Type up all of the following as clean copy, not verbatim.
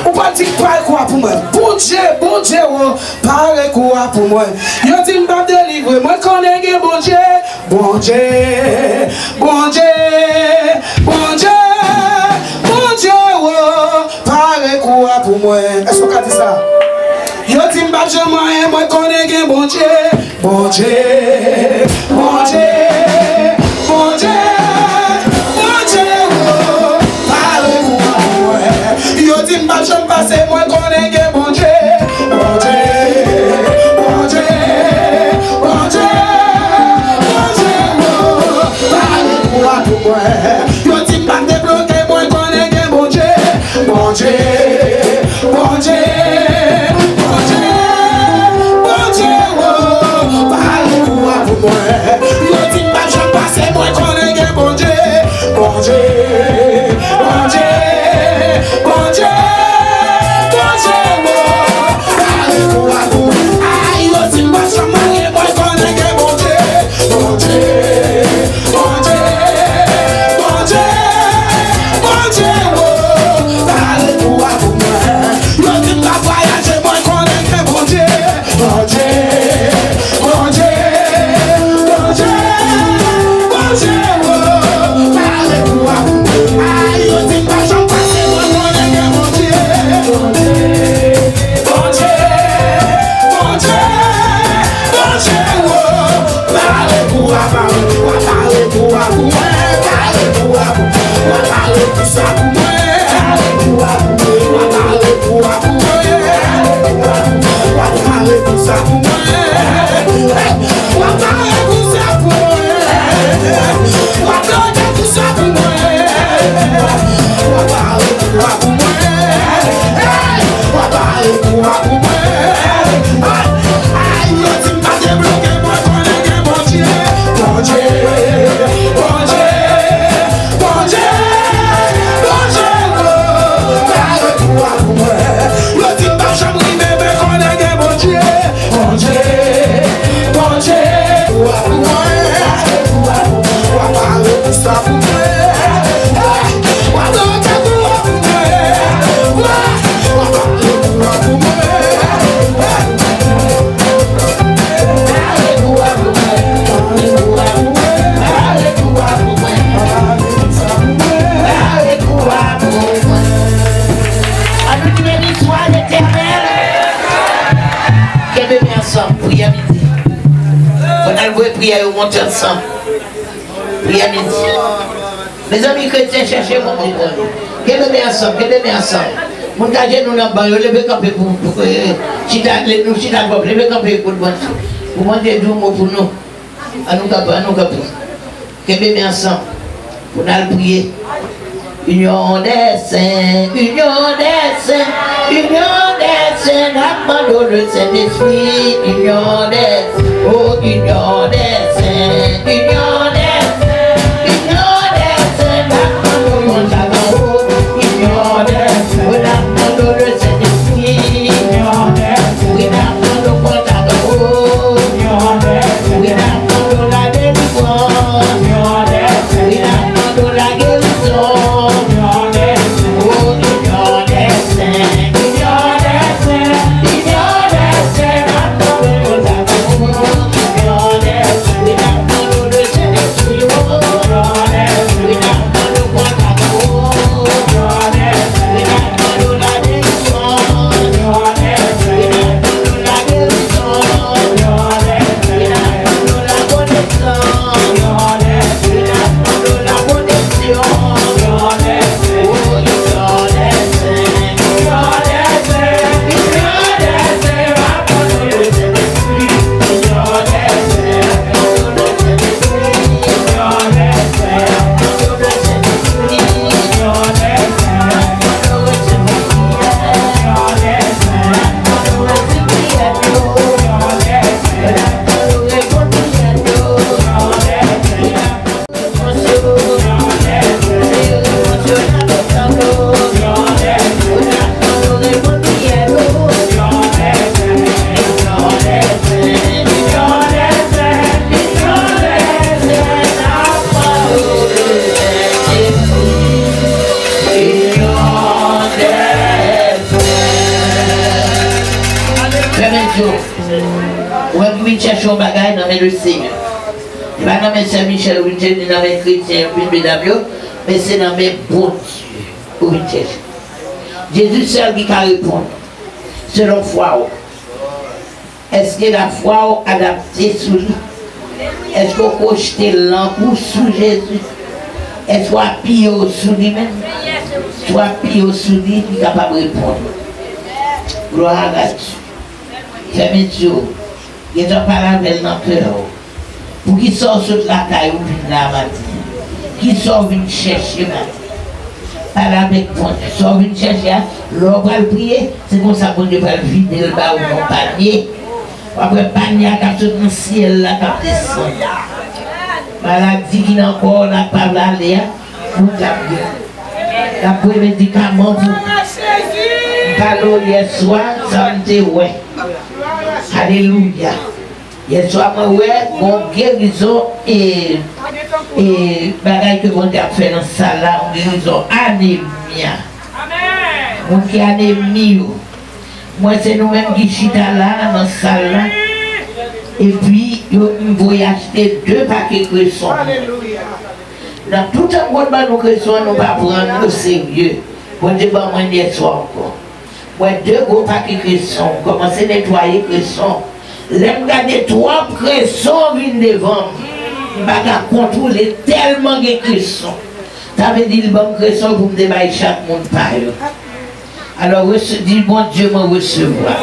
Ou pas dire pas quoi pour moi. Bon Dieu, parle quoi pour moi. Yo dit m'pas délivrer, moi connais que bon Dieu, bon Dieu, bon Dieu, bon Dieu, bon Dieu, parle quoi pour moi. Est-ce qu'on a dit ça? Yo dit m'pas jamais, moi connais que bon Dieu, bon Dieu, bon Dieu, bon Dieu. Yo dis m'pas j'aime passer moi connais que bon Dieu, bon Dieu, bon Dieu, bon Dieu, bon Dieu, parle quoi pour moi. Yo dis m'pas débloquer moi connais que bon Dieu, bon Dieu, bon Dieu, bon Dieu, bon Dieu, parle quoi pour moi. Yo dis m'pas j'aime passer moi connais que bon Dieu, bon Dieu, bon Dieu. Bon Dieu, bon Dieu, parle pour vous. Aïe, on dit pas ça, moi, moi, connais que bon Dieu, bon Dieu, bon Dieu, bon Dieu, bon Dieu, parle pour vous. On dit pas voyager, moi, connais que bon Dieu, bon Dieu, bon Dieu, bon Dieu, bon Dieu, parle pour vous. Aïe, on dit pas ça. Bon Dieu, bon Dieu, bon Dieu, bon Dieu, parlez pour vous, parlez pour vous, parlez pour vous, parlez pour ça pour moi, parlez pour vous, parlez pour vous, parlez pour ça pour moi, parlez pour ça pour moi, parlez pour ça pour moi, parlez pour moi. Parle pour moi. Aïe, yo dis m'pas débloquer moi connais que bon Dieu, bon Dieu, bon Dieu, bon Dieu, bon Dieu, parle pour moi. Yo dis m'pas jamais bébé connais que bon Dieu, bon Dieu, bon Dieu, pour moi, parle pour ça pour moi. Priez à midi. On a prier au monter ensemble. Priez à midi. Mes amis chrétiens, cherchez mon Dieu. Qu'est-ce ensemble? Mon gardien nous n'a pas levé camper pour chita nous chita pour lever camper pour bon. Pour demander du mot pour nous. À nous caper. Qu'est-ce ensemble? Pour nous prier. Union des saints, union des saints, union des saints, n'abandonne le Saint-Esprit, union des saints, oh union des saints, union des saints, union des saints, n'abandonne le Saint-Esprit, union des saints, n'abandonne le Saint-Esprit, union des saints, oui n'abandonne le Saint-Esprit, union des saints, oui n'abandonne la délivrance, union des saints, oui n'abandonne la guérison. Ou même qui cherche un bagage dans le Seigneur. Ce n'est pas dans mes Saint-Michel ou dans mes chrétiens, mais c'est dans mes bons Dieu ou cherche. Jésus seul qui va répondre. Selon foi. Est-ce que la foi est adaptée sous lui? Est-ce qu'on peut jeter l'encou sous Jésus? Est-ce qu'on appuie sous lui-même? Soit appuie sous lui, il est capable de répondre. Gloire à Dieu. Fermez les yeux. Il est en parlant avec dans le cœur. Pour qu'il sorte sur la caille ou vient là matin. Qu'il sorte venir chercher matin. Parle avec moi. Sort venir chercher. L'on va le prier. C'est comme ça qu'on va le vider le bas ou non panier. Après panier qui est dans le ciel là, qui descend. Maladie qui n'a encore la parole aller. Pour la bien. La pour médicament pour. Parole hier soir, ça me dit ouais. Alléluia. Hier soir, moi, ouais, mon guérison et bagaille que mon Dieu a fait dans ça là, on guérison anémia. Mon qui anémie. Moi, c'est nous-mêmes qui chita là, dans ça là. Et puis, nous voulons acheter 2 paquets de cressons. Dans tout un monde, nous cressons, nous ne pas prendre au sérieux. Bon Dieu, moi, hier soir encore. Moi, 2 gros paquets de cressons, commencer à nettoyer les cressons. L'aime garder 3 cressons viennent devant. Je ne vais pas contrôler tellement de cressons. Ça veut dire que bon cresson pour me débailler chaque monde par eux. Alors, dis bon Dieu, me recevoir.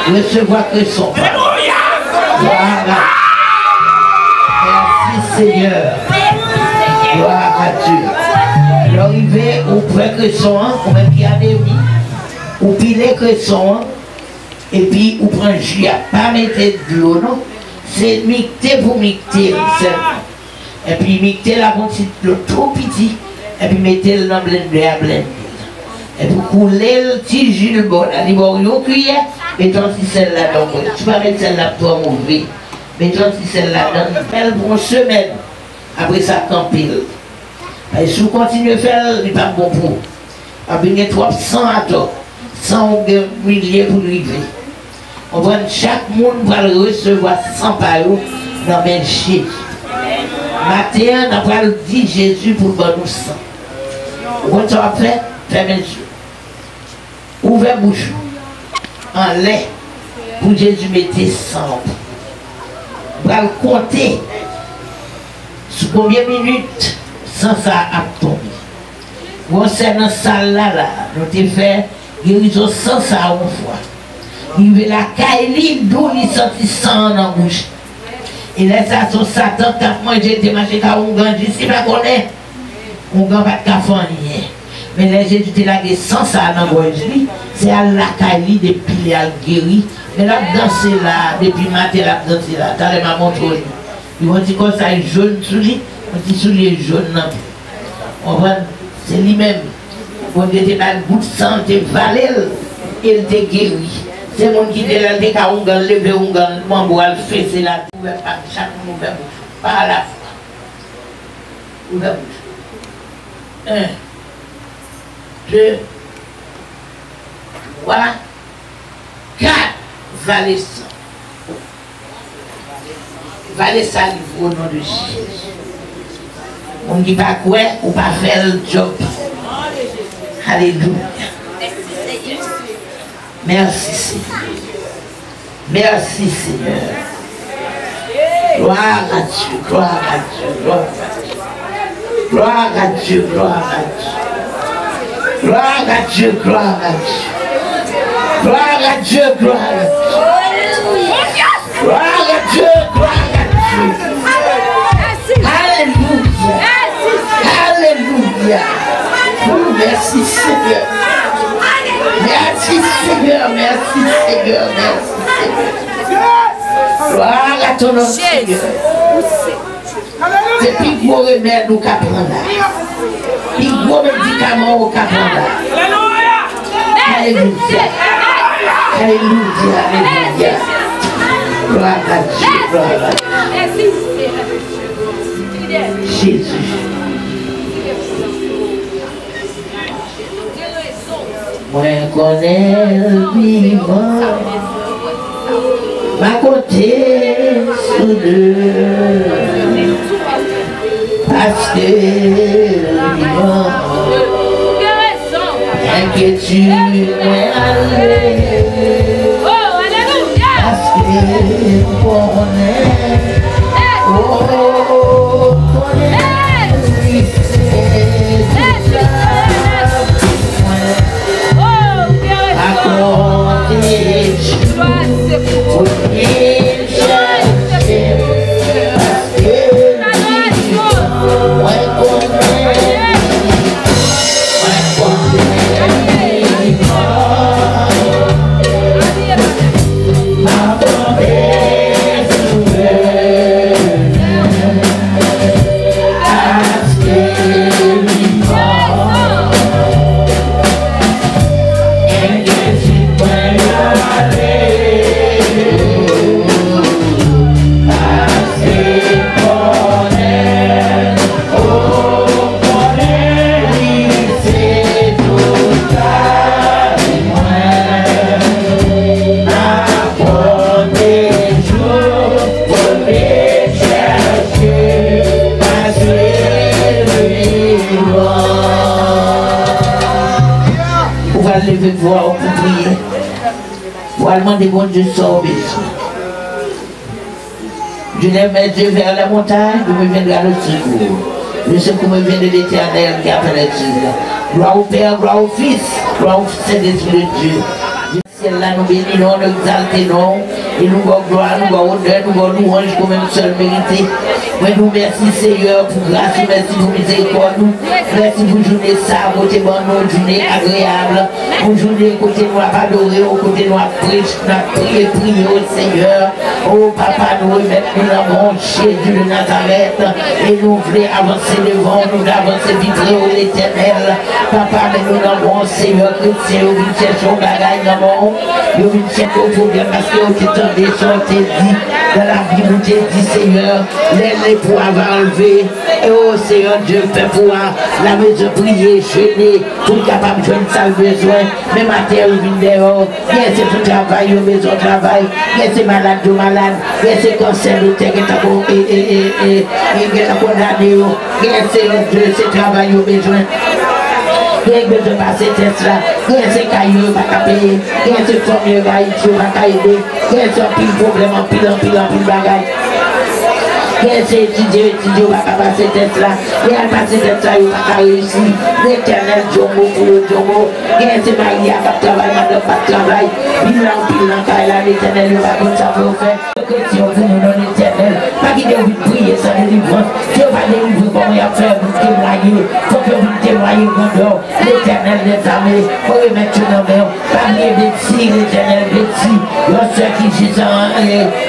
Recevoir cresson. Voilà. Merci Seigneur. Gloire à Dieu. L'arrivée au près cresson, on met bien anémie. Ou piler cresson. Et puis, on prend jus, pas mettre de l'eau, non? C'est micter pour micter seulement. Et puis, micter la quantité de l'eau trop petit. Et puis, mettez-le dans le blender à blender. Et puis, couler le petit jus le bon. À l'ivor, une cuillère, mettons si celle-là dans le tu vas mettre celle-là pour toi mauvais. Mettons si celle-là dans le pour une semaine. Après ça, camper. Et si vous continuez à faire, il n'est pas bon pour vous. Après, il y a 300 à toi. 100 milliers pour arriver. On voit chaque monde va recevoir 100 par eux dans le Jésus. Matin, on va le dire Jésus pour le bon nous 100. Vous voyez ce qu'on va faire? Fermez les yeux. Ouvrez la bouche. En lait. Pour Jésus, mettez 100. On va le compter. Sous combien de minutes sans ça a tombé. Vous savez, dans cette salle-là, nous avons fait guérison sans ça une fois. Il veut la caille, d'où il sortit sang dans la bouche. Et là, ça, son Satan, quand moi j'ai mangé quand on gagne, je ne sais pas qu'on est. On ne gagne pas de café rien. Mais là, Jésus était là, sans ça dans la bouche, c'est à la caille, depuis il a guéri. Mais là, danser là, depuis matin, là, danser là, t'as les mamans montré. Ils vont dire comme ça, il jaune sous lui, on dit sous lui jaune. On va, c'est lui-même. On était dans le bout de sang, il était valé, il était guéri. C'est mon qui était là, il était à Ungan, levé Ungan, mon bois, le fait, c'est là, chaque monde ouvert bouche, pas à la fois. Ouvert bouche. 1, 2, 3, 4, valé sang. Valé salive au nom de Jésus. On ne dit pas quoi, ou pas faire le job. Alléluia. Merci Seigneur. Merci Seigneur. Gloire à Dieu, gloire à Dieu, gloire à Dieu. Gloire à Dieu, gloire à Dieu. Gloire à Dieu, gloire à Dieu. Gloire à Dieu, gloire à Dieu. Gloire à Dieu, gloire à Dieu. Alléluia. Alléluia. Merci Seigneur. Merci Seigneur, merci Seigneur, merci Seigneur. Gloire à ton nom Seigneur. C'est plus gros remède au Capranda. Plus gros médicament au Capranda. Alléluia. Alléluia, alléluia. Gloire à Dieu, gloire à Dieu. Jésus. Moi connais le vivant, ma côté sous deux, parce que le vivant, inquiétude moi aller, parce que connais, voir pour prier. Pour demander bon Dieu son besoin. Je lève mes yeux vers la montagne, d'où me viendra le secours. Le secours me vient de l'Éternel qui appelle Dieu. Gloire au Père, gloire au Fils, gloire au Saint-Esprit de Dieu. Là nous bénissons, nous exaltons, et nous avons gloire, nous avons honneur, nous avons louange comme même seul mérité. Mais nous merci Seigneur pour grâce, merci pour miséricorde, merci pour journée ça, côté bon, nous journée agréable, pour journée côté nous adorer, au côté nous prier, prier au Seigneur. Oh Papa, nous remettons nous avons Jésus de Nazareth, et nous voulons avancer devant, nous avancer vite au l'Éternel. Papa, mais nous avons Seigneur chrétien, nous cherchons bagaille dans le monde. Nous venons chercher au problème parce que nous t'es dit dans la vie, nous t'es dit Seieur, les pour avoir enlevé. Et oh Seigneur Dieu, fait pouvoir la maison prier, jeûner, pour capable de joindre ça besoin. Mais ma terre vient dehors. Bien c'est pour travail, au maison travail. Bien c'est malade, de malade. Bien c'est cancer de terre qui est condamné. Bien c'est Dieu, c'est travail au besoin. Il y a besoin de passer test là. Il y a ces cailloux pas payer. Il y a ces familles qui ne pas aider. Il y a ces pile problème en pile bagaille. Il y a ces étudiants qui ne pas passer test là. Il y a passer test là, il ne pas réussir. L'Éternel Djongo pour le Djongo. Il y a ces mariés qui travaillent, madame pas de travail. Pile là, l'Éternel ne va pas ça pour faire. Si on veut nous donner l'Éternel, pas qu'il ait envie de prier sans délivrance. Si on va délivrer, comment il a fait pour témoigner. Il faut que vous témoignez contre l'Éternel des armées. Il faut remettre dans la main. Parmi les bêtis, l'Éternel bêtis. L'autre qui dit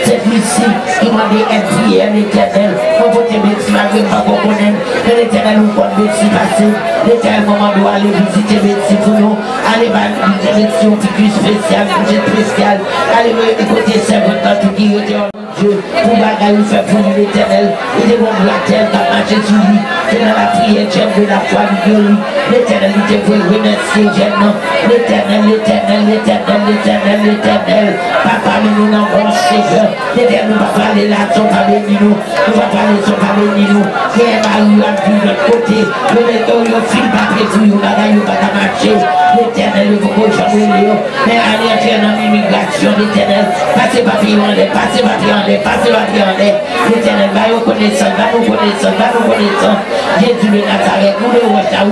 cette ici, qui m'a dit une prière, l'Éternel. Il faut que bêtis, malgré pas qu'on connaisse. L'Éternel nous compte bêtis passer. L'Éternel, moment doit aller visiter bêtis pour nous. Allez, visiter bêtis, on figure spéciale, budget spécial. Allez, écoutez, c'est votre temps tout qui Dieu, pour bagaille faire pour l'Éternel, il est bon de la terre qui a marché sur lui. C'est dans la prière, j'aime de la foi de lui. L'Éternel, il te faut remercier, j'aime. L'Éternel, Papa, nous n'en bon Seigneur. L'Éternel, nous va parler là, son parler de nous. Nous va parler son parler de nous. Qui est mal, nous a vu de l'autre côté. Le métaux, il file papier pour nous, bagaille, il va marcher. L'Éternel, il faut qu'on change le lieu. Mais allez entrer dans l'immigration, l'Éternel. Passez papier en l'air, passez papier en l'air, passez papier en l'air. L'Éternel va nous connaître, va nous connaître. Jésus de Nazareth, nous les watcha,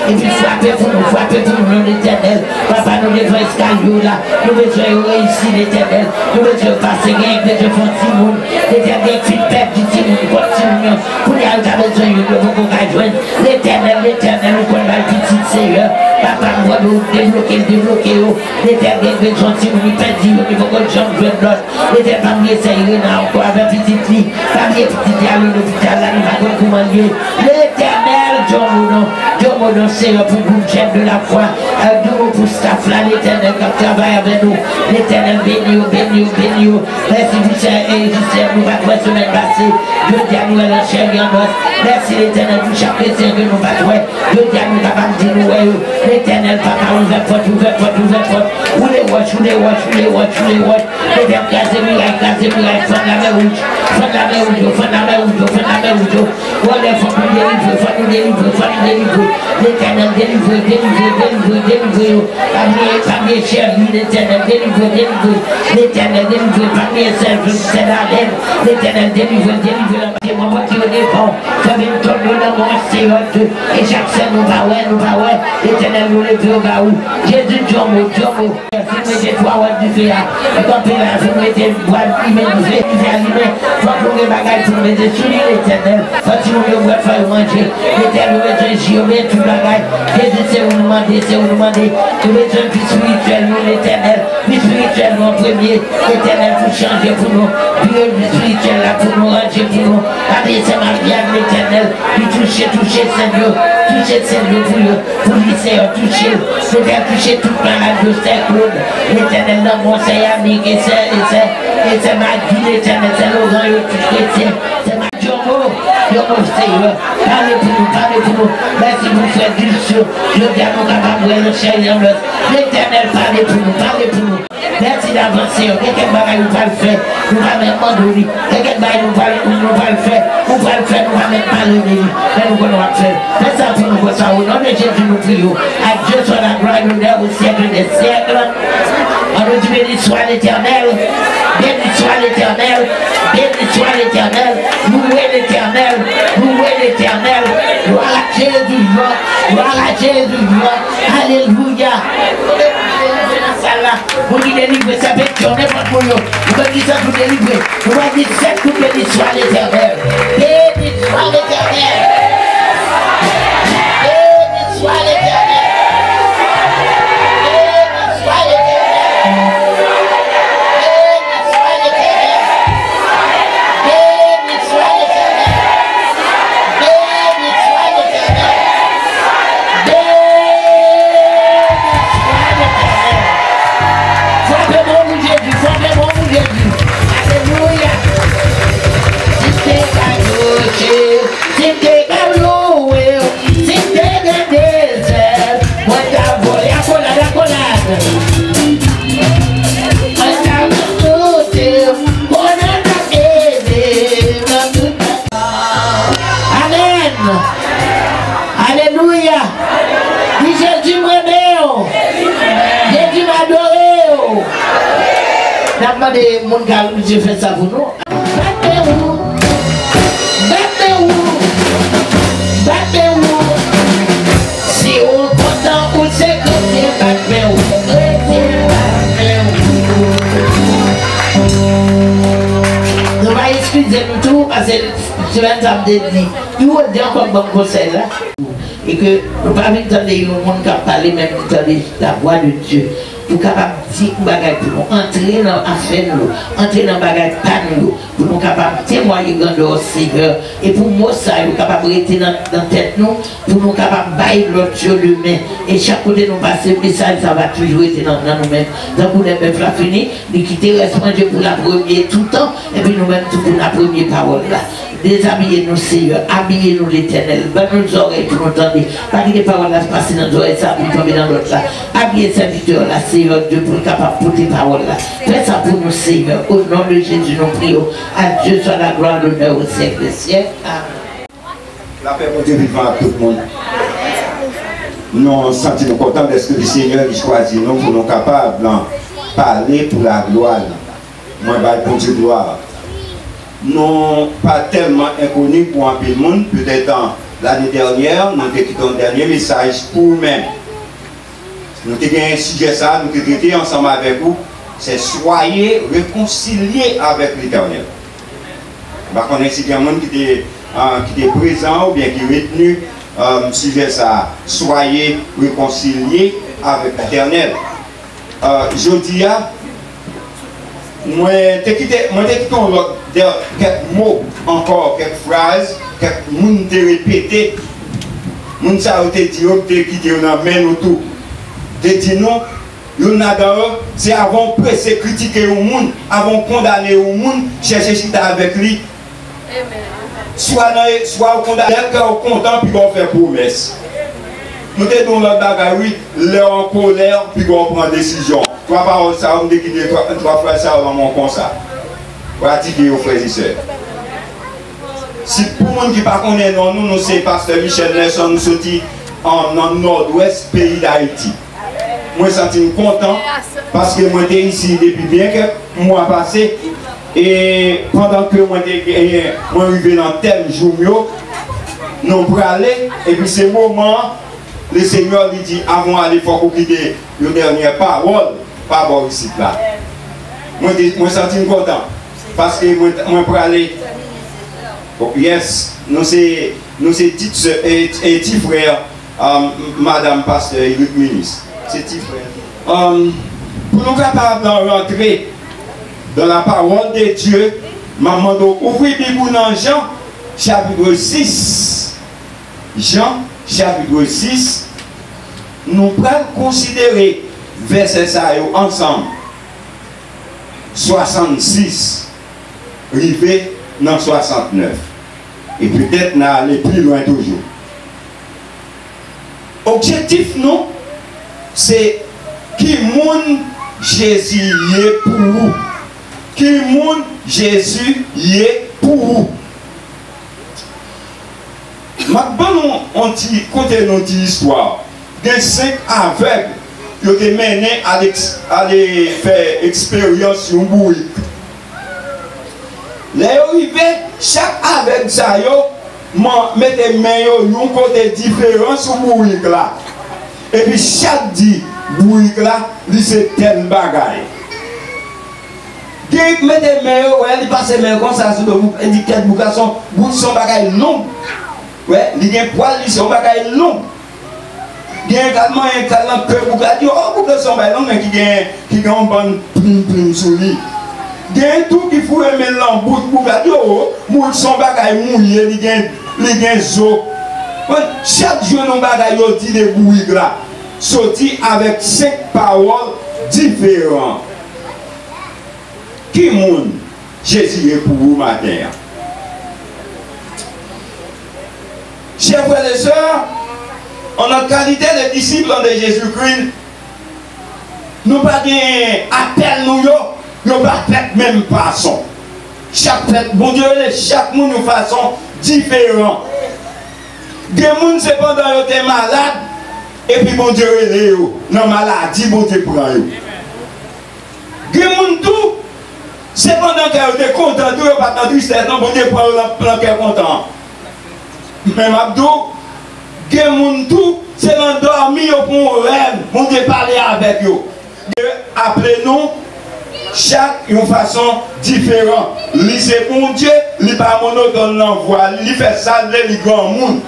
et puis frappez pour nous, l'Éternel. Papa, nous devons escalier là, nous devons réussir, l'Éternel. Nous devons passer, nous devons faire Simon. L'Éternel, fit perdre du Simon, continue. Pour les alta besoin, nous devons joindre. L'Éternel, nous connaissons la petite Seigneur. Papa, nous devons débloquer. L'Éternel, besoin de Simon, nous perdons, nous devons que j'en joigne l'autre. L'Éternel, nous essayons encore avec petite fille. Pas bien petite fille à l'hôpital, là, nous allons commander. L'Éternel, Dieu, Dieu mon Seigneur pour vous de la foi. Dieu pour staff là, l'éternel qui travaille avec nous. L'éternel béni, béni, béni. Merci vous et nous va voir semaine passée. Dieu dit à nous la chair en os. Merci l'éternel pour chaque chrétien que nous va voir. Dieu dit à nous capables de nous voir. L'éternel papa ouvert porte, ouvert porte, ouvert porte. Où les watch, où les watch, où les watch, où les watch. Les verres casés, miracle, fond la mer rouge. Fond la mer rouge, fond la mer rouge, fond la mer rouge. Oh les faut nous délivrer, faut nous délivrer, faut nous délivrer. L'éternel délivre, délivre, délivre, délivre. Parmi cher, l'éternel délivre, délivre. L'éternel délivre, parmi c'est la reine. L'éternel délivre, délivre. C'est moi qui au défend. Ça vient de tomber dans mon Seigneur. Et chaque scène nous va ouais, nous va ouais. L'éternel nous lève au bas où. Jésus, Dieu mon. Si mettez toi ouais du feu. Et quand tu vas, vous mettez boire, il met du feu, il fait allumer. Faut que vous bagages pour mettre sur l'éternel. Quand tu veux boire, faut manger. L'éternel veut te chier, tout bagage. Jésus, c'est vous demander, c'est vous demander. Nous mettons plus spirituel, nous l'éternel. Plus spirituel, mon premier. L'éternel pour changer pour nous. Puis spirituel là pour nous ranger pour nous. Allez, c'est ma vie avec l'éternel. Puis toucher, Seigneur. Toucher, Seigneur, pour lui, Seigneur, toucher. C'est faire toucher toute malade de Saint-Claude. L'éternel dans mon Seigneur, et c'est ma vie, l'éternel, c'est Laurent, c'est ma Diomo, Seigneur. Parlez pour nous. Merci pour faire du sur. Je dis à mon capable, le Seigneur, l'éternel, parlez pour nous. Merci d'avancer. Quelqu'un va nous le faire. Nous va même demander. Quelqu'un va nous le faire. Nous va même parler de lui. Mais nous allons faire. C'est ça pour nous, ça. Au nom de Jésus, nous prions. À Dieu soit la gloire, l'honneur au siècle des siècles. On nous dit béni soit l'éternel. Béni soit l'éternel. Béni soit l'éternel. Louez l'éternel. Louez l'éternel. Gloire à Jésus. Gloire à Jésus. Alléluia. Vous qui délivrez, ça fait qu'on n'est pas pour nous. Vous pouvez dire ça pour délivrer. Vous pouvez dire ça pour béni soit l'éternel. Béni soit l'éternel. Béni soit l'éternel. Béni soit l'éternel. Béni soit l'éternel. Béni soit l'éternel. Béni soit l'éternel. Frappez-moi pour Jésus. Alléluia. Si t'es loué, si t'es dans désert, moi t'as volé à collade. Moi t'as sauté, on a aidé. Amen. Alléluia. Dis Jésus m'aime. Jésus m'adore. Demandez mon gars, je fais ça pour nous. Battez-vous. Si on est content ou c'est chrétien, battez-vous. Nous allons excuser nous tout parce que je vais t'amener dit. Il faut dire comme bon conseil là. Et que nous ne pouvons pas entendre le monde qui parle, même entendre la voix de Dieu. Pour capable dire bagage pour nous entrer dans l'affaire, entrer dans bagage pour nous capable témoigner grandeur au Seigneur et pour moi ça nous capable rester dans la tête nous pour nous capable bailler l'autre sur le main et chaque côté nous passer message ça va toujours être dans nous-mêmes. Donc pour les peuples fini, nous quitter responsable pour la première tout le temps et puis nous-mêmes tout pour la première parole là. Déshabillez-nous Seigneur, habillez-nous l'Éternel, bonne nos oreilles pour nous entendre. Pas que les paroles là se passent dans nos oreilles, ça puis tomber dans l'autre là. Habillez serviteur là Seigneur Dieu pour être capable de porter parole là. Faites ça pour nous Seigneur, au nom de Jésus nous prions. À Dieu soit la gloire, l'honneur au siècle des siècles. Amen. La paix de Dieu vivant à tout le monde. Nous sentons contents de ce que le Seigneur choisit nous pour nous capables de parler pour la gloire. Moi, pour Dieu gloire. Nous pas tellement inconnus pour un peu de monde. Peut-être l'année dernière, nous avons écrit un dernier message pour nous-mêmes. Nous avons un sujet ça, nous avons traité ensemble avec vous. C'est soyez réconciliés avec l'Éternel. On a ici un monde qui était présent ou bien qui est retenu sujet ça. Soyez réconciliés avec l'Éternel. Je dis moi t'ai quitté quelques mots encore, quelques phrases, quelques mots de répéter. moun sa ou te di, ou te quitté, on a men ou tout. Te dit non, yon a c'est avant presser, critiquer au monde, avant condamner au monde, chercher chita avec lui. Soit au condamné, au content, puis on fait promesse. Nous sommes dans notre bagaille, oui, l'air en colère, puis on prend décision. Trois paroles, ça, on me dit trois fois ça, on va comme ça. Pratiquer aux frères et sœurs. Si pour les gens qui ne connaissent pas, nous sommes pasteur Michel Nelson, nous sommes dans le nord-ouest pays d'Haïti. Moi, je suis content parce que moi, j'étais ici depuis bien que mois passé. Et pendant que moi, je arrivé dans tel jour, nous pour aller. Et puis, ce moment, le Seigneur lui dit avant d'aller, il faut qu'on quitte la dernière parole, pas bon ici là. Moi, je suis content parce que moi, pour aller. Yes, nous sommes petits frères, Madame Pasteur et le ministre. C'est petit frère. Pour nous capables de rentrer dans la parole de Dieu, maman doit ouvrir la Bible dans Jean, chapitre 6. Jean, chapitre 6. Nous allons considérer verset ça ensemble. 66, arrivé dans 69. Et peut-être nous aller plus loin toujours. Objectif, non, c'est qui monde Jésus y est pour vous. Qui monde Jésus y est pour vous. Maintenant, on dit, côté notre histoire, il y a 5 aveugles qui ont été menés à aller faire expérience sur un bourrique. Les arrivés, chaque aveugle, ça y mettez main un côté différent sur le bourrique là. Et puis chaque dit, bourrique là, c'est tel bagaille. Qui mettez main, ouais, il passe main comme ça sur le bourrique, il dit quel boucan son bagaille long. Ouais, il y a un poil, il son bagaille long. Il y a également un talent que vous avez dit, oh, vous avez son bagaille long, mais qui a un bon plim sur lui. Il y a tout qui faut aimer l'embout pour dire, oh, moun son bagaille mouillé, il y a un zo. Chaque jour, nous bagaille dit des bourriques là, sorti avec 5 paroles différentes. Qui moun Jésus est pour vous matin? Chers frères et sœurs, en notre qualité de disciples de Jésus-Christ, nous pas appel nous yo pas fait même façon. Chaque fête, bon Dieu, chaque monde de façon différente. Des gens cependant étaient malades et puis bon Dieu est dans maladie, bon Dieu prend eux. Des gens tout cependant qu'ils étaient contents, ils n'ont pas entendu c'est non bon Dieu prend le cœur content. Même Abdou, des gens tout c'est l'endormi pour rêve, bon Dieu parler avec eux. Dieu appelez-nous chaque une façon différente. Lui c'est bon Dieu, lui pas monotone l'envoi, lui fait ça, lui grand monde.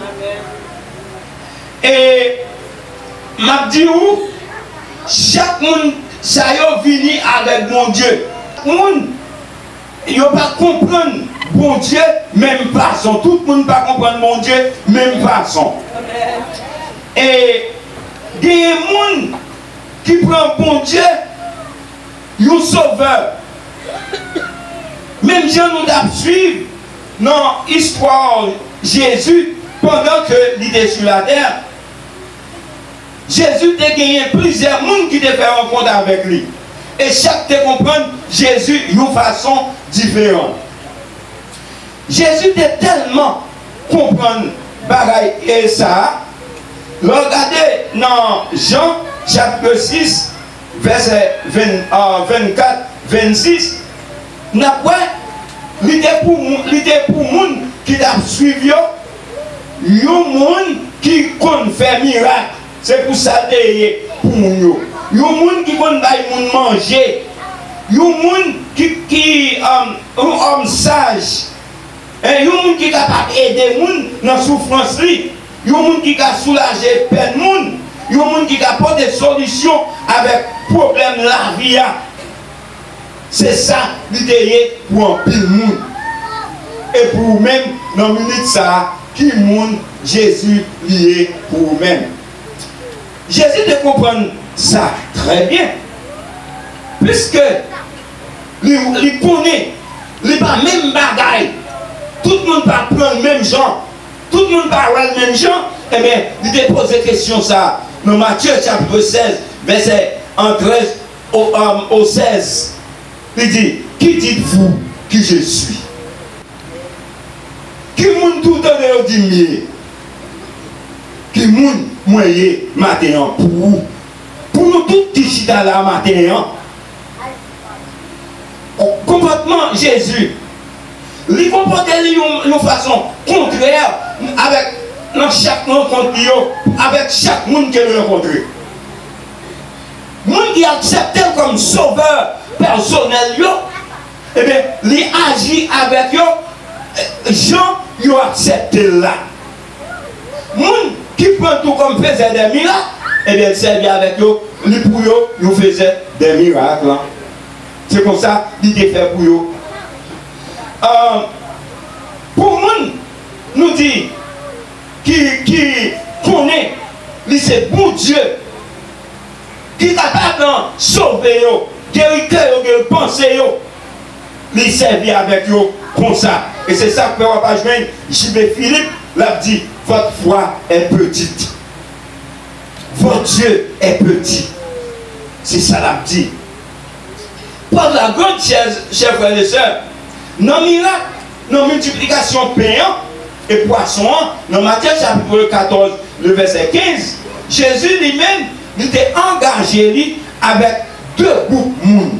Et m'a dit où chaque monde ça y vini avec mon Dieu. Monde il pas comprendre bon Dieu même façon. Tout le monde pas comprendre mon Dieu même façon. Et des gens qui prend bon Dieu un sauveur. Même Jean nous a suivi dans l'histoire Jésus pendant que il était sur la terre. Jésus a gagné plusieurs personnes qui devaient faire rencontre avec lui. Et chaque te comprendre Jésus d'une façon différente. Jésus était tellement comprendre bagaille et ça. Regardez dans Jean chapitre 6 verset 24, 26, n'a pas l'idée pour monde qui t'a suivi, un monde qui compte faire miracle. C'est pour ça pour nous. Un monde qui compte manger, un monde qui un homme sage, un monde qui est capable d'aider les gens dans la souffrance, un monde qui a soulagé peine les gens. Il y a des gens qui apportent des solutions avec le problème de la vie. C'est ça l'idée pour un pile monde. Et pour même, dans la minute ça, qui monde Jésus lié pour vous-même. Jésus de comprendre ça très bien. Puisque il connaît, il pas même bagaille. Tout le monde pas prendre le même genre. Tout le monde pas le même genre. Eh bien, il te pose la question ça. Dans Matthieu chapitre 16, verset 13 au 16. Il dit, qui dites-vous que je suis? Qui moun tout le temps dit mieux? Qui moun moyen maintenant pour vous? Pour nous tous qui sont là maintenant. Comportement Jésus. Il comporte de façon contraire avec dans chaque rencontre, avec chaque monde que nous rencontrons. Monde qui accepte comme sauveur personnel, eh bien, il agit avec eux, gens qui acceptent là. Monde qui prend tout comme faisait des miracles, eh bien, il servait avec eux, lui pour eux, il faisait des miracles. C'est comme ça qu'il était fait pour eux. Pour nous, nous dit qui connaît, c'est bon Dieu, qui est capable de sauver, guérir, penser, il servit avec eux comme ça. Et c'est ça que Père Pajmen, J.B. Philippe l'a dit, votre foi est petite. Votre Dieu est petit. C'est ça l'a dit. Par la grande chers frères et sœurs, dans le miracle, dans la multiplication payant et poisson, dans Matthieu chapitre 14, le verset 15, Jésus lui-même était engagé avec deux groupes de monde.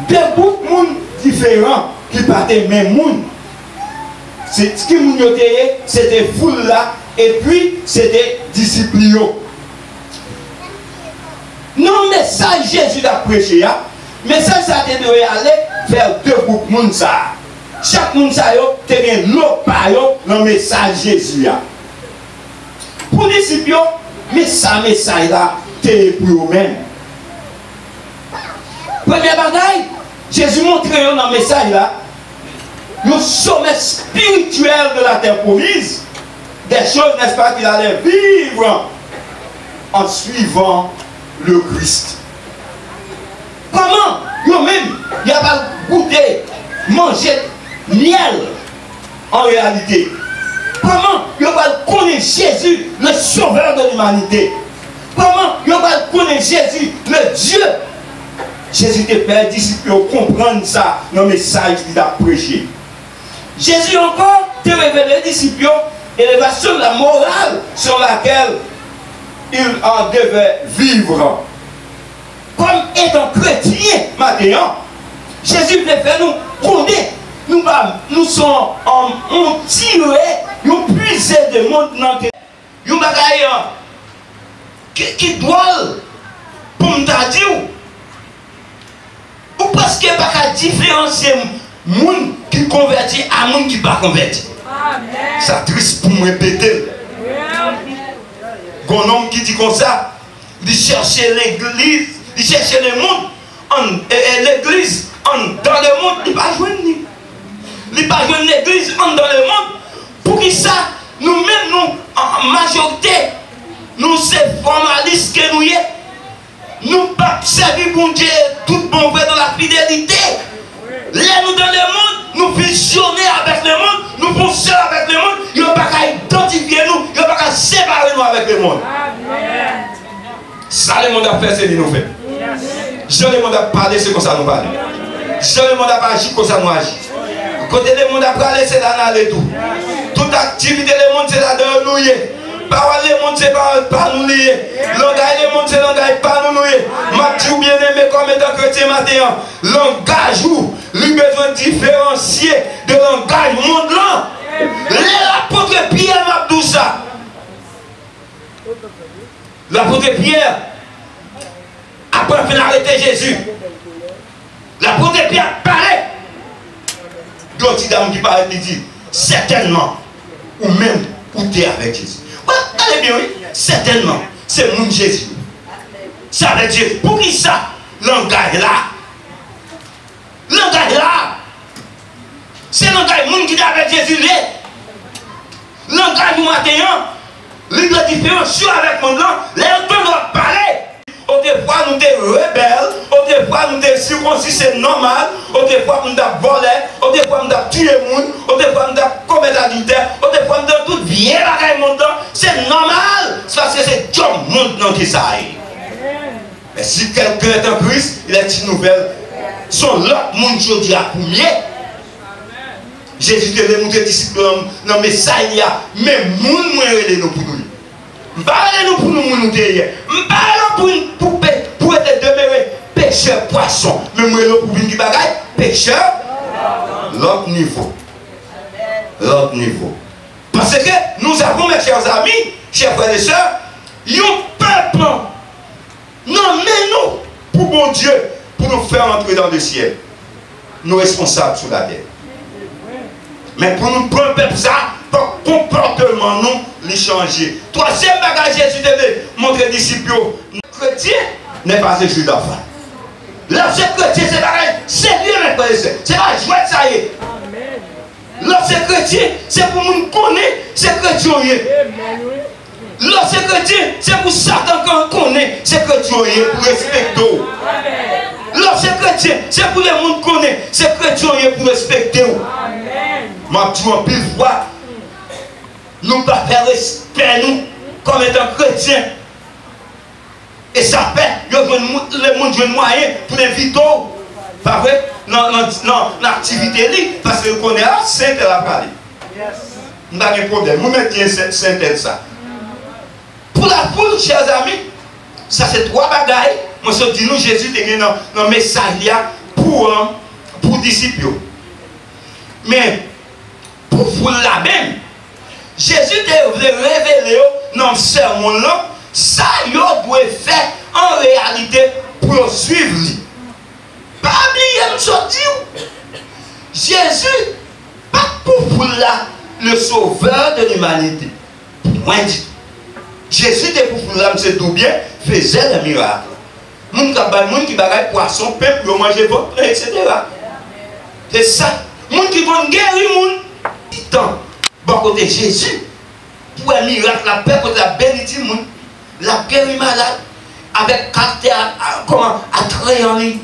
Deux groupes de monde différents qui partaient même monde. Ce qui nous était, c'était foule là, et puis c'était disciples. Non, message Jésus a prêché, mais ça devait aller vers deux groupes de monde. Chaque monde a l'autre part dans le message Jésus. Pour les disciples, mais ça message là, c'est pour eux-mêmes. Première bagaille, Jésus montre dans le message là, le sommet spirituel de la terre promise, des choses, n'est-ce pas, qu'il allait vivre en suivant le Christ. Comment eux-mêmes, il n'y a pas goûté, manger miel en réalité? Comment ils vont connaître Jésus, le sauveur de l'humanité? Comment ils vont connaître Jésus, le Dieu? Jésus te fait disciples comprendre ça dans le message qu'il a prêché. Jésus encore te révèle aux disciples l'élévation de la morale sur laquelle il en devait vivre. Comme étant chrétien maintenant, Jésus voulait faire nous connaître. Nous sommes tirés, nous puisés de monde dans nous bagaille qui doit pour me dire ou parce qu'il n'y a pas de différencier monde qui convertit à monde qui ne pas converti. Ça triste pour me répéter. Un homme qui dit comme ça, il cherche l'église, il cherche le monde, l'église dans le monde, il ne va pas joindre. Il ne va pas joindre l'église dans le monde. Pour qui ça, nous-mêmes, nous, en majorité, nous sommes formalistes que nous sommes. Nous ne pas servir pour Dieu tout bon vrai dans la fidélité. Là, nous dans le monde, nous fusionnons avec le monde, nous fonctionnons avec le monde, il n'y a pas qu'à identifier nous, il n'y a pas qu'à séparer nous avec le monde. Amen. Ça, le monde a fait, c'est ce que nous faisons. Je le monde a parlé, c'est comme ça nous parlons. Je le monde a agi, comme ça nous agissons. Côté le monde a parlé, c'est là d'aller tout. Toute activité, le monde, c'est là de nous lier. Parole, le monde, c'est pas nous lier. Langage, le monde, c'est langage, pas nous lier. Ma dit bien aimé comme étant chrétien maintenant. Langage où il a besoin de différencier de langage monde là. L'apôtre Pierre m'a dit ça. L'apôtre Pierre, après qu'il a arrêté Jésus, l'apôtre Pierre paraît. D'autres dames qui parlent, il dit certainement, ou même, ou t'es avec Jésus. Allez bien, oui, certainement, c'est mon Jésus. C'est avec Jésus. Pour qui ça? Langage là. Langage là. C'est langage monde qui est avec Jésus. langage du matin, l'île différent, sur avec mon nom, les deux doivent parler. Autrefois, nous étions rebelles, autrefois, nous étions circoncis, c'est normal, autrefois, nous avons volé, autrefois, nous avons tué les gens, autrefois, nous avons commis l'adultère, autrefois, nous avons tout vieille bagaille montant, c'est normal, parce que c'est Dieu monde dans qui ça est. Mais si quelqu'un est en Christ, il a une nouvelle, son l'autre monde aujourd'hui à combien? Jésus devait montrer disciples dans le message, mais monde moins nous pour nous. Parlez-nous pour nous derrière. Parlez-nous pour être demeuré pêcheur poisson. Mais moi, pour venir bagaille, pêcheur, l'autre niveau. L'autre niveau. Parce que nous avons, mes chers amis, chers frères et sœurs, un peuple. Non, mais nous, pour bon Dieu, pour nous faire entrer dans le ciel, nous responsables sur la terre. Mais pour nous prendre peuple ça, pour comportement nous, les changer. Troisième bagage, Jésus devait montrer aux disciples, le chrétien n'est pas un jeu d'enfant. L'ancien chrétien, c'est pareil, c'est lui le chrétien. C'est pas jouer ça y est. L'ancien chrétien, c'est pour nous connaître, c'est chrétien. L'ancien chrétien, c'est pour Satan qu'on connaît, c'est chrétien, pour respecter. L'ancien chrétien, c'est pour les gens qu'on connaît, c'est chrétien pour respecter. Ma dit en pile fois, nous ne pas faire respect nous comme étant chrétiens. Et ça fait que le monde a moyen pour inviter. Pas vrai? Dans l'activité, parce que nous connaissons Saint la parler. Nous n'avons pas de problème. Nous mettons Saint ça. Pour la foule, chers amis, ça c'est trois bagailles. Moi, je dis nous, Jésus est dans le message pour disciples. Mais pour vous la même, Jésus voulait révéler dans le sermon là, ça il doit faire en réalité pour suivre lui. Pas oublier ce dire. Jésus, pas pour vous là, le sauveur de l'humanité. Moi dit. Jésus était pour vous là, c'est tout bien, faisait des miracles. Moun qui bagaille poisson, peuple, manger votre, etc. C'est ça. Moun qui vont guérir moun. Tant, bon côté Jésus, pour un miracle, la paix, pour la bénédiction, la guérir malade, avec caractère, comment, attrayant lui.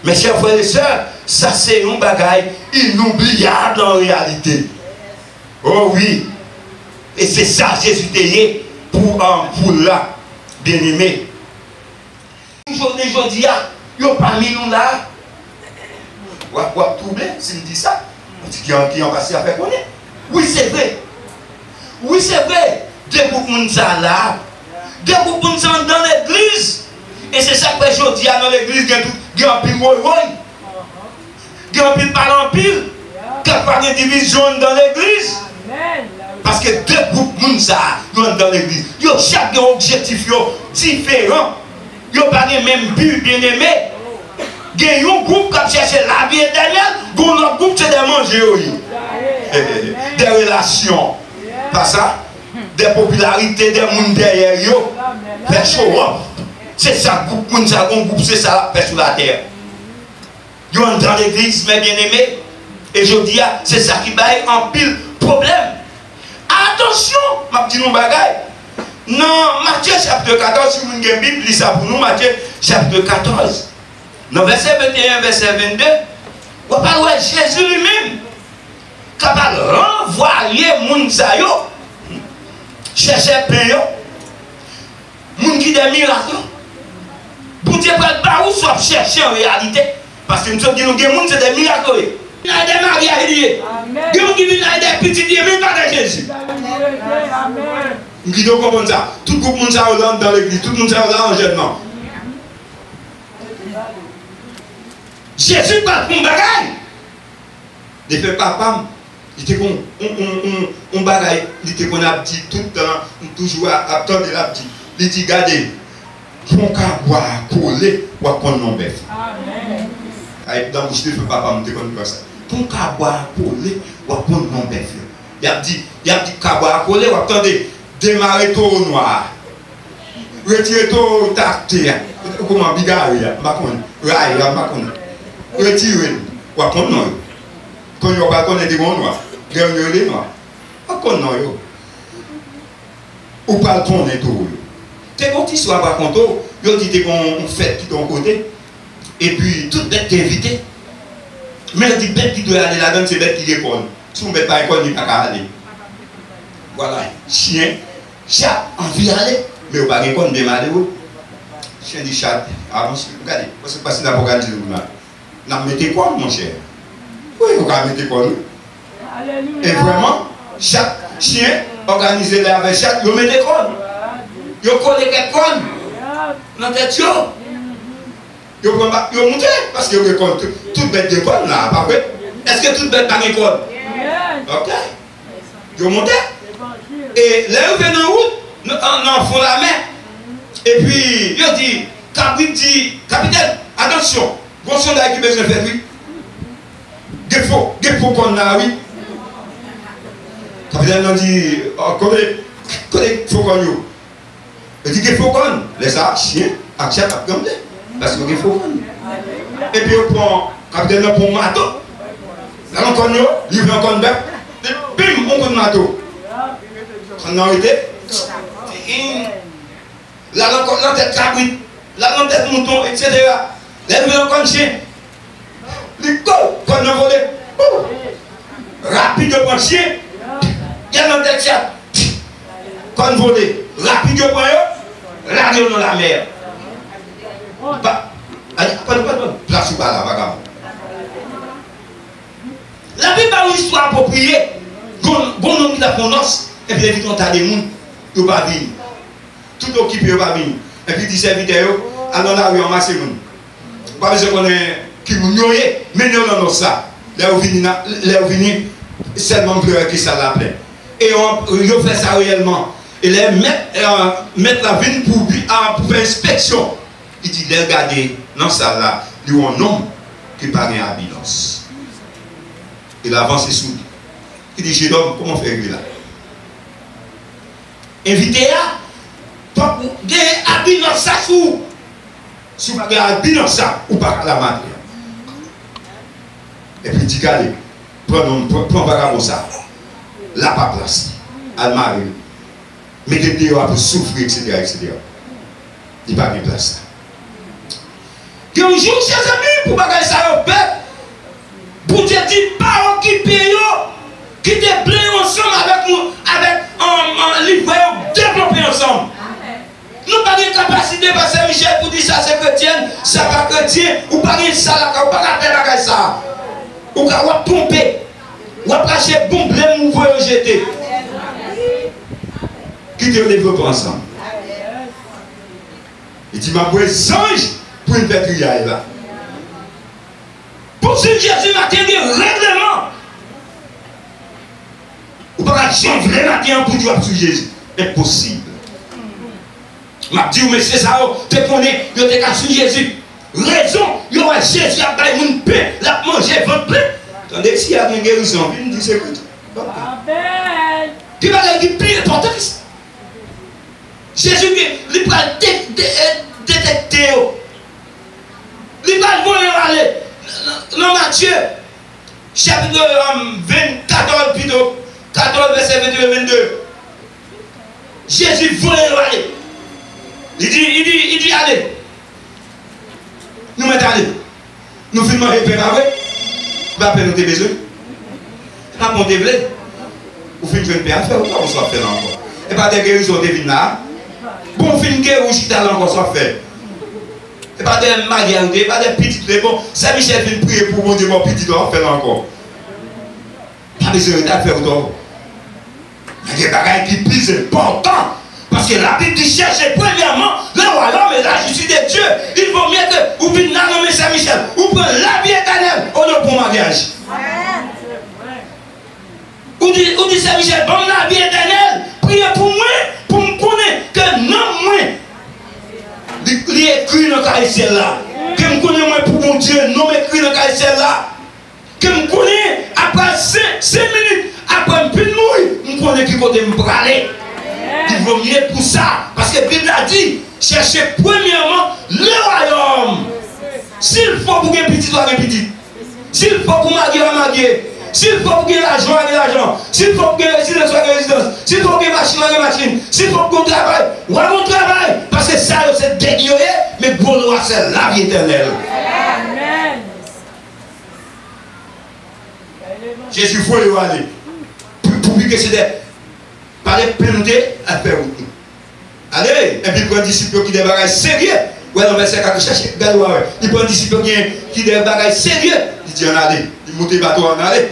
Mes chers frères et sœurs, ça c'est un bagaille inoubliable en réalité. Oh oui. Et c'est ça Jésus t'ayé pour là, bien aimé. Aujourd'hui, il n'y a pas mis nous là. Ou troublé, s'il dit ça. On dit qu'il y a un passé à faire connaître. Oui, c'est vrai. Oui, c'est vrai. Des groupes de gens là. Des groupes de gens dans l'église. Et c'est ça que je dis dans l'église, il y a un pile roy. Il y a un pile par en pile. Qu'il n'y a pas de division dans l'église. Parce que deux groupes de gens dans l'église. Ils ont chaque objectif différent. Ils n'ont pas le même but, bien aimé. Il y a un groupe qui cherche la vie éternelle, l'autre groupe c'est des manger, des relations, pas ça, des popularités, des mondes derrière eux, faire show up. C'est ça, groupe, c'est ça, fait sur la terre. Ils ont dans l'église, mes bien-aimés, et je dis, c'est ça qui va en pile problème. Attention, ma petite bagaille. Non, Matthieu chapitre 14, si vous avez une Bible, lisez ça pour nous, Matthieu chapitre 14. Dans verset 21, verset 22, on parle de Jésus lui-même, capable de renvoyer les gens, chercher pain, les gens qui des miracles. Pour Dieu, pas où soit chercher en réalité. Parce que nous sommes dit que les gens c'est des miracles. Il y a des mariages liés. Il y a des gens qui viennent des petits liés, mais pas de Jésus. Nous disons comme ça. Tout le monde est dans l'église, tout le monde est là en jeûnement. Jésus pas pour un bagaille. Il fait papa, il était comme un bagaille, il était qu'on a dit tout le temps, toujours à attendre la petite. Il dit regardez, pour qu'à boire, coller, ou à prendre mon bœuf. Amen. Dans le bouche de papa, il était comme ça. Pour qu'à boire, coller, ou à prendre mon bœuf. Il a dit qu'à boire, coller, ou à attendre démarrer tout noir. Retirer tout tacté. Comment bigarrer, rail, retirer, ou à prendre non. Quand on va connaître des bons noirs, dernier les noirs. Pas qu'on non. ou pas le connaître tout. T'es quand tu sois par contre, yo dit t'es qu'on fait qui ton côté et puis toute bête t'es invité. Mais dit bête qui doit aller là-dedans, c'est bête qui école. Si on bête pas école, il pas qu'à aller. Voilà, chien, chat, envie d'aller, mais on pas école de malheureux. Chien dit chat, avance, regardez, parce que passer d'abord regarder le mal. N'a mettez quoi mon cher? Oui, on va mettre quoi nous? Et vraiment, chaque chien organisé là avec chaque, vous mettez quoi? Vous collez quelques cornes dans tête yo. Vous montez parce que vous compte toute bête de cornes là, pas vrai? Est-ce que toute bête pas de cornes? Ok. Vous montez. Et là vous venez en route, on fond la mer. Et puis, il dit, capitaine, attention, bon sondage qui besoin de faire, oui. Défaut qu'on a, oui. Capitaine a dit, connaît faut qu'on y. Il dit, défaut qu'on, les ça, chien, accepte à gamber. Parce que défaut qu'on. Et puis, on prend, capitaine a pour mato. Là, on connaît, livre un con bête. Bim, on prend mato. Quand on a été, là, on tête cabrit, là, on tête mouton, etc. Là, on chien. Les go, quand on a volé, rapide au chien, il y a dans tête chat. Quand on volé, rapide au point, là, dans la mer. Pas place ou pas là, vagabond. La Bible a une histoire appropriée. Bon nom qui a prononcé, et puis il y a des gens qui ne pas venir. Tout occupé, il ne pas venir. Et puis il dit serviteur, allons là, oui, on masse les gens. Pas besoin qu'on ait qui vous noyez, mais nous dans ça. Là où vini, seulement pleurer qui ça l'appelait. Et on fait ça réellement. Et les mettre la vigne pour faire inspection. Il dit, regardez, dans ça là, il y a un homme qui paraît à Bilos. Il avance sous lui. Il dit, jeune homme, comment faire là? Invitez-à, à Bilos ça sous. Si vous avez à Bilos ça, ou pas à la matière. Et puis, dit, allez, prends vagabond ça. Là, pas place. Almarie. Mettez dehors pour souffrir, etc. Il n'y a pas de place. Il y a un jour, chers amis, pour bagager ça au peuple, pour te dire, pas occuper, qui te plaît ensemble avec nous, avec un livre, développer ensemble. Nous n'avons pas de capacité, parce que Michel, pour dire ça, c'est chrétien, ça pas chrétien, ou pas de ça, là, ou pas de faire ça. Ou pas de pomper, ou pas de cacher bombe, les mouvements jeter. Qui te développe ensemble. Il dit, ma boue ange pour une pétrière là. Pour suivre Jésus, matin, il y a un règlement. Ou pas changer le matin pour dire sur Jésus. Impossible. Je dis, mais c'est ça, tu connais, tu es sur Jésus. Raison, il y a Jésus a baillé une paix, la manger, votre paix. Tandis que s'il y a une guérison, il me dit, c'est que amen. Tu vas dire, plus important que ça. Jésus, il va détecter. Il va aller. Dans Matthieu, chapitre 14, plutôt, 14, verset 22 et 22. Jésus voulait aller. Il dit, allez. Nous mettons aller. Nous filmons et préparer. Vous avez nous besoin. Pas mon développer. Vous finissez une paix à faire, on soit fait encore. Et pas des guérisons de là. Bon film que vous chitez encore soit fait. Et pas des mariages, pas des petites réponses. C'est Michel vient prier pour mon Dieu, mon petit doigt faire encore. Pas besoin de faire autant. Il y a des bagages qui plus importants. Parce que la Bible dit chercher premièrement le royaume et la justice de Dieu. Il vaut mieux que vous venez nommer Saint-Michel. Vous prenez la vie éternelle au lieu pour mariage. Vous dites Saint-Michel, bon la vie éternelle. Priez pour moi, pour me connaître que non moi. Il est écrit dans le caractère là. Que me connais moi pour mon Dieu, non écrit dans le caractère là. Que me connais après 5 minutes, après un peu de nouille, me connais qui côté me braler. Il vaut mieux pour ça. Parce que la Bible a dit, cherchez premièrement le royaume. S'il faut pour un petit, doit un petit. S'il faut pour marier, marier. S'il faut que l'argent, l'argent. S'il faut que résidence, résidence. S'il faut que machine, machine. S'il faut qu'on travaille, on va travail. Parce que ça, c'est dégueulasse, mais pour nous, c'est la vie éternelle. Amen. Jésus faut y aller. Pour que c'est parler pénité à faire. Allez, et puis il prend un disciple qui débarrasse sérieux. Ouais, non, mais c'est quand chercher Galois. Il prend un disciple qui débarrasse sérieux. Il dit en aller. Il monte le bateau en aller.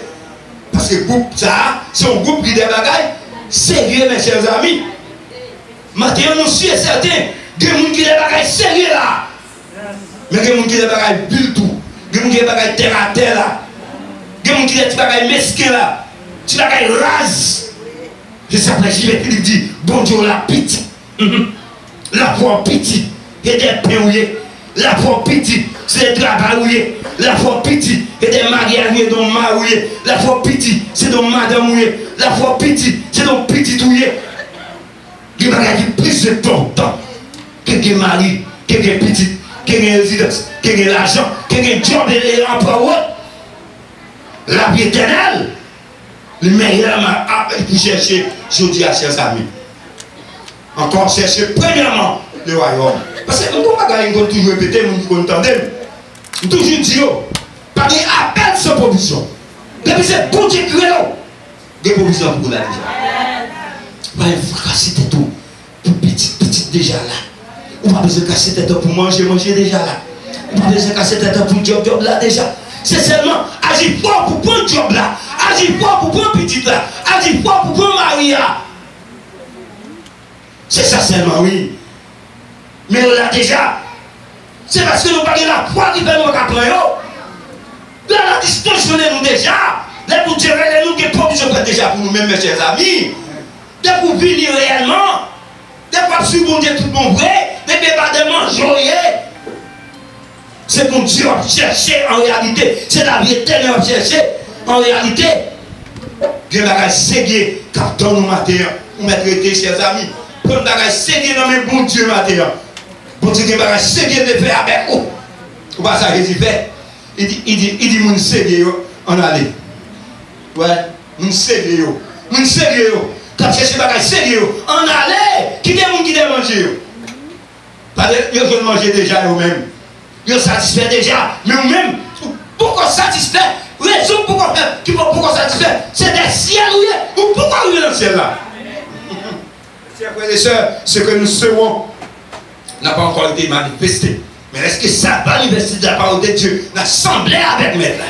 Parce que le groupe, ça, c'est un groupe qui débarrasse sérieux, mes chers amis. Maintenant, nous sommes certains. Il y a des gens qui débarrassent sérieux là. Mais il y a des gens qui débarrassent bulle tout. Il y a des gens qui débarrassent terre à terre là. Il y a des gens qui débarrassent mesquin là. Tu débarrassent rase. Je sais pas, je vais te dire, bon Dieu, la petite. La foi petite, et des péouillés. La foi petite, c'est des travailleurs. La foi petite, et des mariés dont mariés. La foi petite, c'est dont madame ouillé. La foi petite, c'est dont petit ouillé. Il y a plus de temps que des maris, que des petites, que des résidences, que de l'argent, que des jobs et des emplois. La vie éternelle, le meilleur pour chercher, je dis à chers amis. Encore chercher premièrement le royaume. Parce que nous ne pouvons toujours répéter, nous ne entendons. Nous toujours dire, par des appels sans provision. Depuis c'est bon Dieu qui est là. Des provisions pour la déjà. Il faut casser tête tout. Pour petit déjà là. On n'a pas besoin de casser tête pour manger déjà là. On n'a pas besoin de casser tête pour job là déjà. C'est seulement agir fort pour prendre job là. Agir fort pour prendre petit là. Agir fort pour prendre mari là. C'est ça seulement, oui. Mais on l'a déjà. C'est parce que nous n'avons pas la foi qui fait nous apprendre. Là, la distorsionné nous déjà. Là, pour Dieu, nous qui provision déjà pour nous-mêmes, mes chers amis. De pour venir réellement. De pas sur bon Dieu tout le monde vrai. De ne pas de manger. C'est mon Dieu à chercher en réalité. C'est la vie éternelle à chercher en réalité. Dieu va séguer car dans nos matériaux, nous mettre traité, chers amis. Comme bagage ségué dans mes bon Dieu matin. Bon Dieu qui bagage ségué de faire avec vous. Ou pas ça Jésus fait. Il dit mon ségué en aller. Ouais, mon ségué yo. Mon ségué yo. Quand chercher bagage ségué en aller. Qui des gens qui des manger. Parce que yo manger déjà eux même. Yo satisfait déjà, mais vous même pourquoi satisfait? Raison pourquoi satisfait? C'est des ciels ou pourquoi vous dans le ciel là? Chers frères et sœurs, ce que nous serons n'a pas encore été manifesté. Mais est-ce que ça va manifester de la parole de Dieu? L'assemblée avec maintenant.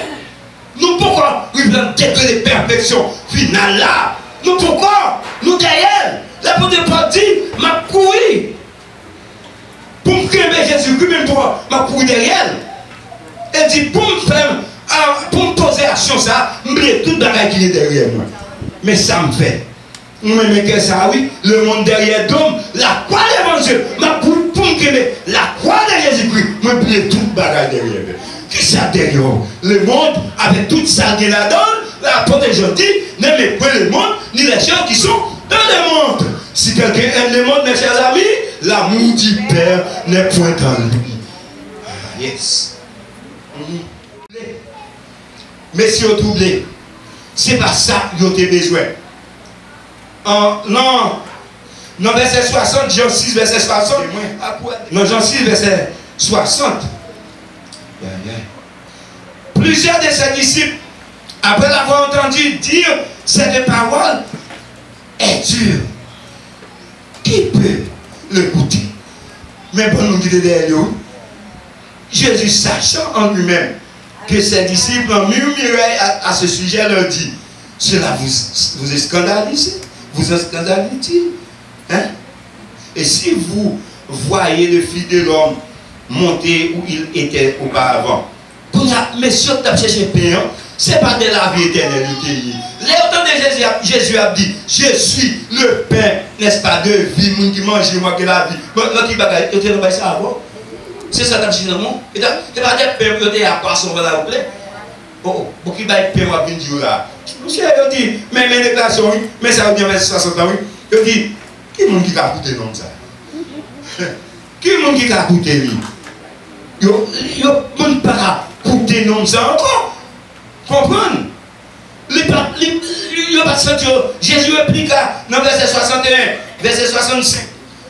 Nous pourquoi nous voulons degré de perfection finale là? Nous pourquoi? Nous derrière. L'apôtre Paul dit, m'a couru. Pour me créer Jésus-Christ, même pour m'a couru derrière. Elle dit, pour me faire, pour me poser action ça, m'oublier tout le bagage qui est derrière moi. Mais ça me fait. Nous-mêmes, que ça, oui, le monde derrière d'homme, la croix de l'évangile, pour me créer la croix de Jésus-Christ, m'oublier tout le bagage derrière. Qui ça derrière? Le monde, avec toute ça qui est là-dedans, l'apôtre Jean dit, n'aimez pas le monde, ni les gens qui sont dans le monde. Si quelqu'un aime le monde, mes chers amis, l'amour du Père n'est point en lui. Yes. Mais si on troublé, c'est pas ça que vous avez besoin. Non, verset 60, Jean 6, verset 60. Non, Jean 6, verset 60. Plusieurs de ses disciples, après l'avoir entendu dire cette parole, est dure. Qui peut l'écouter? Mais pour nous dire derrière nous, Jésus, sachant en lui-même que ses disciples ont murmuré à ce sujet, leur dit, cela vous est scandalisé? Vous êtes scandalisé? Hein? Et si vous voyez le Fils de l'homme monter où il était auparavant, messieurs, tu as cherché pain, ce n'est pas de la vie éternelle. L'autant de Jésus a dit, je suis le pain, n'est-ce pas, de vie, moun qui mange moi que la vie. L'autre qui bagaille, tu as ça avant. C'est ça que tu as dit, non? Tu as dit, pain, tu as poisson, voilà, vous plaît. Oh, qui va être pain, on va venir là. Monsieur, il dit, mais mes déclarations, oui, mais ça veut dire 60 ans, oui. Il dit, qui est-ce qui a coûté non ça? Qui est-ce qui a coûté lui? Il n'y a pas coûté non ça encore. Comprendre? Jésus réplique dans verset 61, verset 65.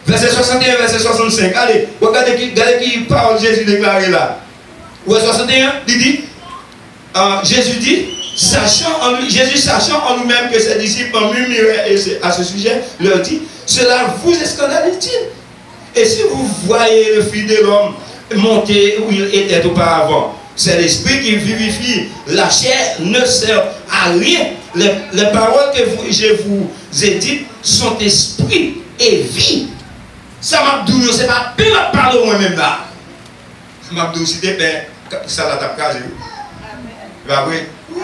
Verset 61, verset 65. Allez, regardez qui parle Jésus déclaré là. Verset 61, il dit, Jésus dit, Jésus sachant en nous-mêmes que ses disciples ont murmuré à ce sujet, leur dit, cela vous scandalise-t-il? Et si vous voyez le Fils de l'homme monter où il était auparavant, c'est l'esprit qui vivifie, la chair ne sert à rien. Les paroles que je vous ai dites sont esprit et vie. Ça m'a dit, c'est pas plus ma parole moi-même là. Ça m'a dit, si t'es ça l'a tapé.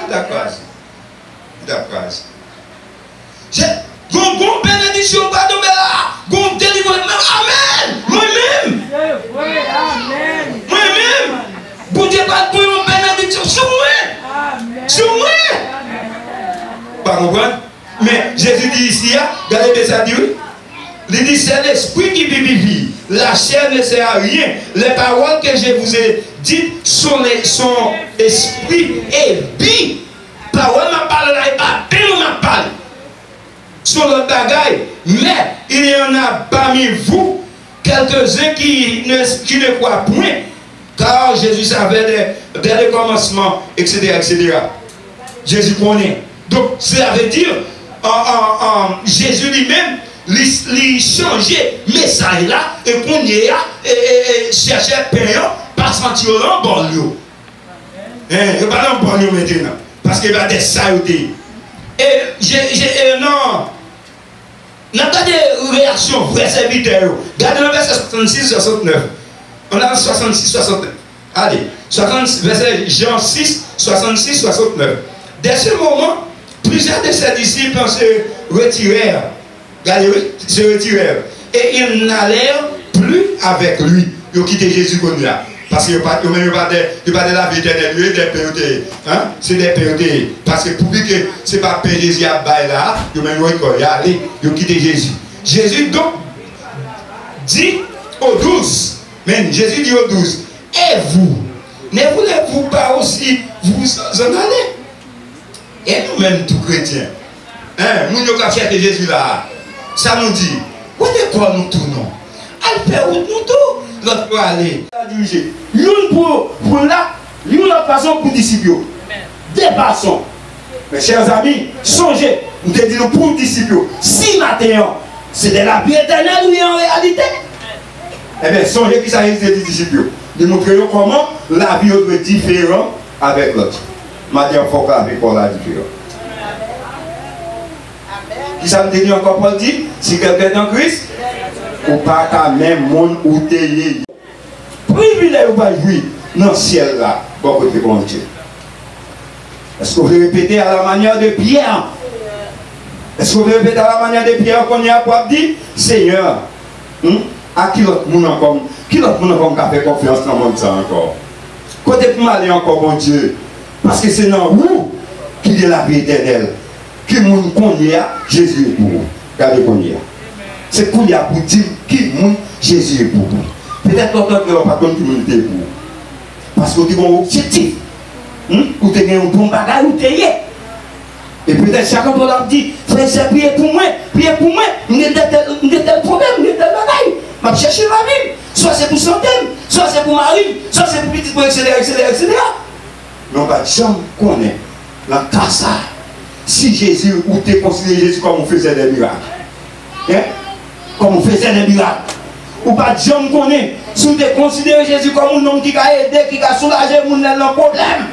D'accord, d'accord. Gon bénédiction pas tomber là. Gon délivrance. Amen. Moi-même. Amen. Moi-même. Bon Dieu pas pour une bénédiction sur moi. Sur moi. Pas comprendre? Mais Jésus dit ici, regardez ça dit oui. Il dit c'est l'esprit qui vivifie. La chair ne sert à rien. Les paroles que je vous ai dites sont esprit et vie. Parole m'a parlé là et pas pile m'a parlé. Sur le bagaille. Mais il y en a parmi vous quelques-uns qui ne croient point. Car Jésus savait dès le commencement, etc., etc. Jésus connaît. Donc, cela veut dire, Jésus lui-même, il changeait le message là, et qu'on y a, et cherchait payant, pas sentir en bon lieu. Il va pas en bon lieu maintenant, parce qu'il va être saluté. Et non, n'a pas de réaction, vrai serviteur. Regardez le verset 66-69. On a 66-69. Allez, verset Jean 6, 66-69. Dès ce moment, plusieurs de ses disciples se retirèrent. Regardez, se retirèrent. Et ils n'allèrent plus avec lui. Ils ont quitté Jésus comme là. Parce qu'ils n'ont pas de la vie éternelle. Ils ont des périodes. C'est des périodes. Parce que pour lui que ce n'est pas Père Jésus à bail là, ils ont même allez, ils ont quitté Jésus. Jésus donc dit aux 12. Mais Jésus dit aux 12. Et vous, ne voulez-vous pas aussi vous en aller? Et nous-mêmes, tout chrétiens, nous avons cherché Jésus là. Ça nous dit, où est-ce que nous tournons? Allez faire où nous tout? L'autre pour aller. L'une pour là, l'une autre façon pour disciples. Dépassons. Mes chers amis, songez, nous te disons pour disciples. Si maintenant, c'est de la vie éternelle ou en réalité? Eh bien, songez qui s'agit des disciples. Nous montrons comment la vie est différente avec l'autre. Maintenant, il faut qu'avec la différence. Qui ça me dit encore Paul dit? Si quelqu'un est en Christ, ou pas qu'à même monde ou t'ayez. Privilège ou pas jouir dans le ciel là, bon côté bon Dieu. Est-ce que vous répétez à la manière de Pierre? Est-ce que vous répétez à la manière de Pierre qu'on y a quoi dit? Seigneur, à qui l'autre monde encore? Qui l'autre monde encore qui a fait confiance dans le monde ça encore? Côté pour m'aller encore bon Dieu. Parce que c'est dans vous qu'il y a la vie éternelle. Qui monde qu'on y a, Jésus est pour vous. Regardez qu'on y a. C'est qu'on y a pour dire qui monde Jésus est pour vous. Peut-être que vous n'avez pas comme qui monde est pour vous. Parce que vous avez un objectif. Vous avez un bon bagage, vous avez. Et peut-être chacun peut leur dire, frère, c'est prier pour moi, il y a tel problème, il y a tel bagage. Je vais chercher la vie. Soit c'est pour santé, soit c'est pour mari, soit c'est pour petit, etc. Mais on va jamais connaître dans le cas ça. Si Jésus, ou tu considères Jésus comme on faisait des miracles. Comme on faisait des miracles. Ou pas jamais connaître. Si tu considères Jésus comme un homme qui a aidé, qui a soulagé mon problème.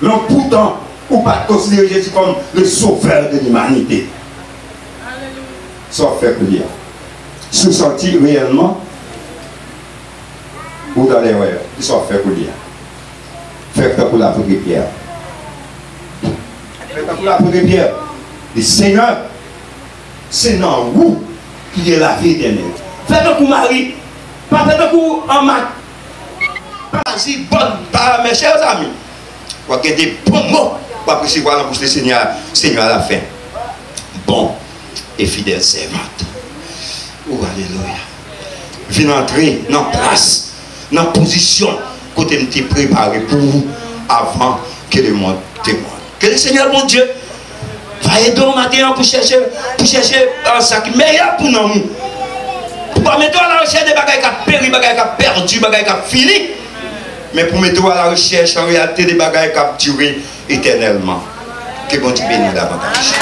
Mais pourtant, ou pas considérer Jésus comme le sauveur de l'humanité. Sauf faire prière. Sous-sorti réellement ou dans l'erreur. Ils sont fait pour dire. Faites pour la Pierre. Faites pour la Pierre. Le Seigneur, c'est dans vous qui est la vie éternelle. Faites pour Marie. Pas faites pour en Marc. Pas si bonne, par mes chers amis. Vous avez des bons mots pour apprécier voir la bouche du Seigneur à la fin. Bon et fidèle servante. Oh, alléluia. Venez entrer dans la place, dans la position que tu as préparée pour vous avant que le monde témoigne. Que le Seigneur, mon Dieu, va aider au matin pour chercher un sac meilleur pour nous. Pour pas mettre à la recherche des bagages qui ont péri, des bagages qui ont perdu, des bagages qui ont fini. Mais pour mettre à la recherche en réalité des bagages qui ont duré éternellement. Que bon Dieu bénisse davantage.